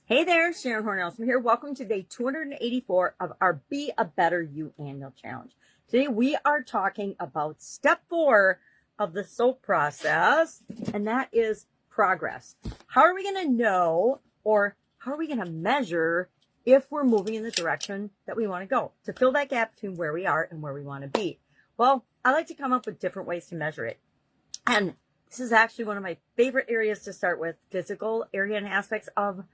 Hey there, Sharon Horne-Ellstrom here. Welcome to day 284 of our Be a Better You annual challenge. Today we are talking about step 4 of the SOAP process, and that is progress. How are we going to know, or how are we going to measure if we're moving in the direction that we want to go, to fill that gap between where we are and where we want to be? Well, I like to come up with different ways to measure it. And this is actually one of my favorite areas to start with, physical area and aspects of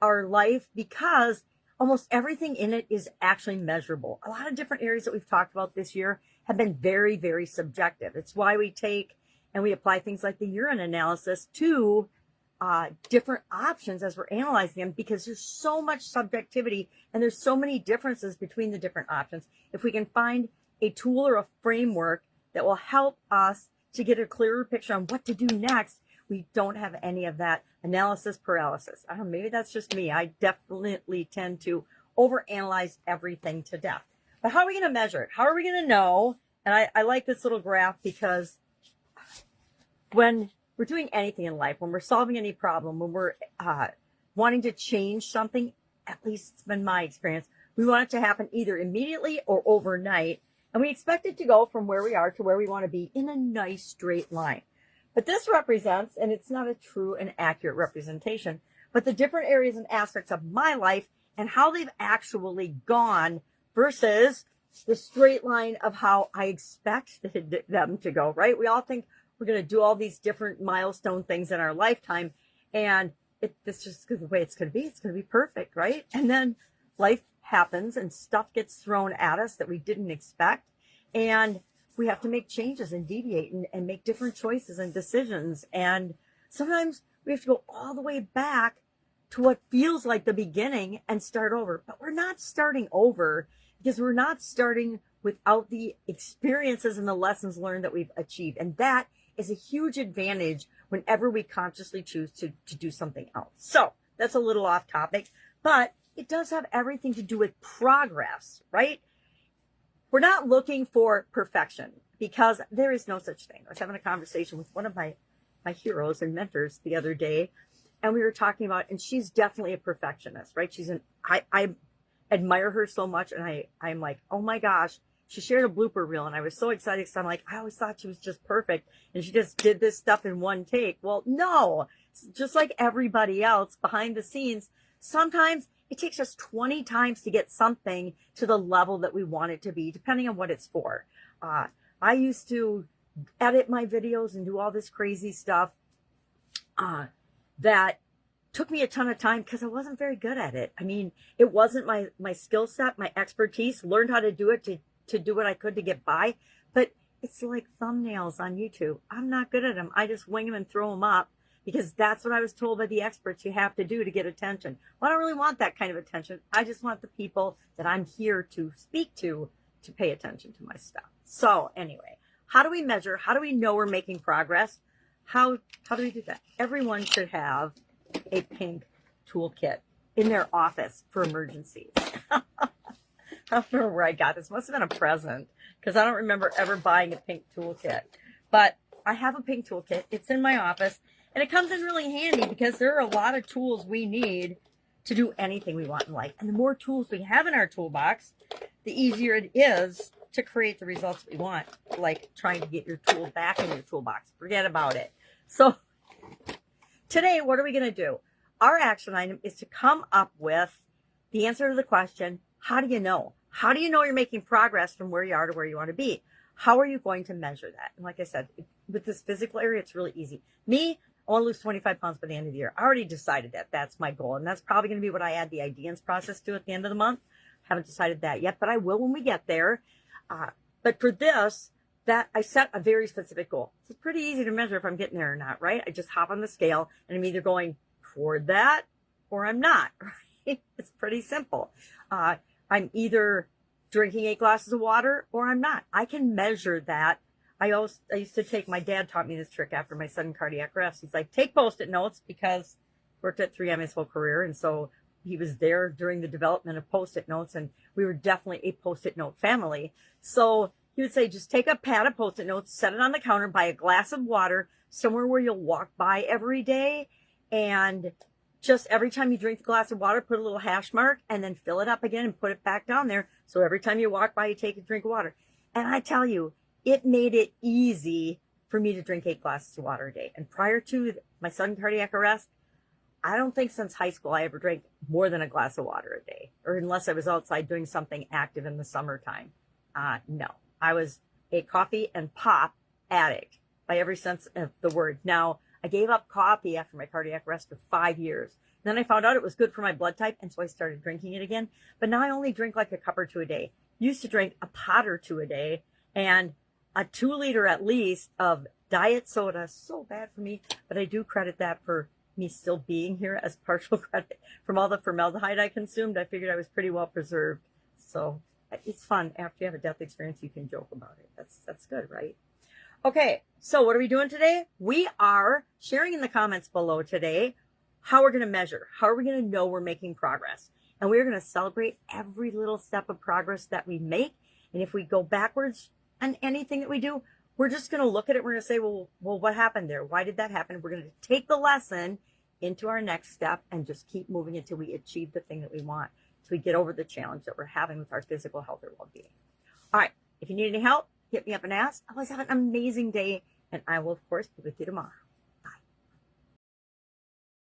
our life, because almost everything in it is actually measurable. A lot of different areas that we've talked about this year have been very, very subjective. It's why we take and we apply things like the urine analysis to different options as we're analyzing them, because there's so much subjectivity and there's so many differences between the different options. If we can find a tool or a framework that will help us to get a clearer picture on what to do next, we don't have any of that analysis paralysis. I don't know, maybe that's just me. I definitely tend to overanalyze everything to death. But how are we going to measure it? How are we going to know? And I like this little graph, because when we're doing anything in life, when we're solving any problem, when we're wanting to change something, at least it's been my experience, we want it to happen either immediately or overnight. And we expect it to go from where we are to where we want to be in a nice straight line. But this represents, and it's not a true and accurate representation, but the different areas and aspects of my life and how they've actually gone versus the straight line of how I expect them to go, right? We all think we're going to do all these different milestone things in our lifetime, and it's just the way it's going to be. It's going to be perfect, right? And then life happens and stuff gets thrown at us that we didn't expect, and we have to make changes and deviate and make different choices and decisions. And sometimes we have to go all the way back to what feels like the beginning and start over. But we're not starting over, because we're not starting without the experiences and the lessons learned that we've achieved. And that is a huge advantage whenever we consciously choose to do something else. So that's a little off topic, but it does have everything to do with progress, right? We're not looking for perfection, because there is no such thing. I was having a conversation with one of my heroes and mentors the other day, and we were talking about, and she's definitely a perfectionist, right? I admire her so much, and I'm like, oh my gosh, she shared a blooper reel, and I was so excited, because I'm like, I always thought she was just perfect, and she just did this stuff in one take. Well, no, just like everybody else behind the scenes, sometimes it takes us 20 times to get something to the level that we want it to be, depending on what it's for. I used to edit my videos and do all this crazy stuff that took me a ton of time, because I wasn't very good at it. I mean, it wasn't my skill set, my expertise. Learned how to do it to do what I could to get by. But it's like thumbnails on YouTube. I'm not good at them. I just wing them and throw them up, because that's what I was told by the experts you have to do to get attention. Well, I don't really want that kind of attention. I just want the people that I'm here to speak to pay attention to my stuff. So anyway, how do we measure? How do we know we're making progress? How do we do that? Everyone should have a pink toolkit in their office for emergencies. I don't remember where I got this. Must have been a present, because I don't remember ever buying a pink toolkit. But I have a pink toolkit. It's in my office. And it comes in really handy, because there are a lot of tools we need to do anything we want in life. And the more tools we have in our toolbox, the easier it is to create the results we want, like trying to get your tool back in your toolbox. Forget about it. So today, what are we going to do? Our action item is to come up with the answer to the question, how do you know? How do you know you're making progress from where you are to where you want to be? How are you going to measure that? And like I said, with this physical area, it's really easy. Me, I want to lose 25 pounds by the end of the year. I already decided that that's my goal. And that's probably going to be what I add the ideas process to at the end of the month. Haven't decided that yet, but I will when we get there. But for this, that I set a very specific goal. It's pretty easy to measure if I'm getting there or not, right? I just hop on the scale and I'm either going toward that or I'm not, right? It's pretty simple. I'm either drinking 8 glasses of water or I'm not. I can measure that. I used to take, my dad taught me this trick after my sudden cardiac arrest. He's like, take Post-it notes, because I worked at 3M his whole career. And so he was there during the development of Post-it notes, and we were definitely a Post-it note family. So he would say, just take a pad of Post-it notes, set it on the counter, buy a glass of water somewhere where you'll walk by every day, and just every time you drink a glass of water, put a little hash mark and then fill it up again and put it back down there. So every time you walk by, you take a drink of water. And I tell you, it made it easy for me to drink 8 glasses of water a day. And prior to my sudden cardiac arrest, I don't think since high school I ever drank more than a glass of water a day, or unless I was outside doing something active in the summertime. No, I was a coffee and pop addict by every sense of the word. Now, I gave up coffee after my cardiac arrest for 5 years. Then I found out it was good for my blood type, and so I started drinking it again. But now I only drink like a cup or 2 a day. Used to drink a pot or 2 a day, and a 2 liter at least of diet soda. So bad for me, but I do credit that for me still being here as partial credit from all the formaldehyde I consumed. I figured I was pretty well preserved. So it's fun. After you have a death experience, you can joke about it. That's good, right? Okay, so what are we doing today? We are sharing in the comments below today how we're going to measure, how are we going to know we're making progress. And we're going to celebrate every little step of progress that we make. And if we go backwards on anything that we do, we're just going to look at it. We're going to say, well, what happened there? Why did that happen? We're going to take the lesson into our next step and just keep moving until we achieve the thing that we want, until we get over the challenge that we're having with our physical health or well-being. All right, if you need any help, hit me up and ask. Always have an amazing day, and I will, of course, be with you tomorrow.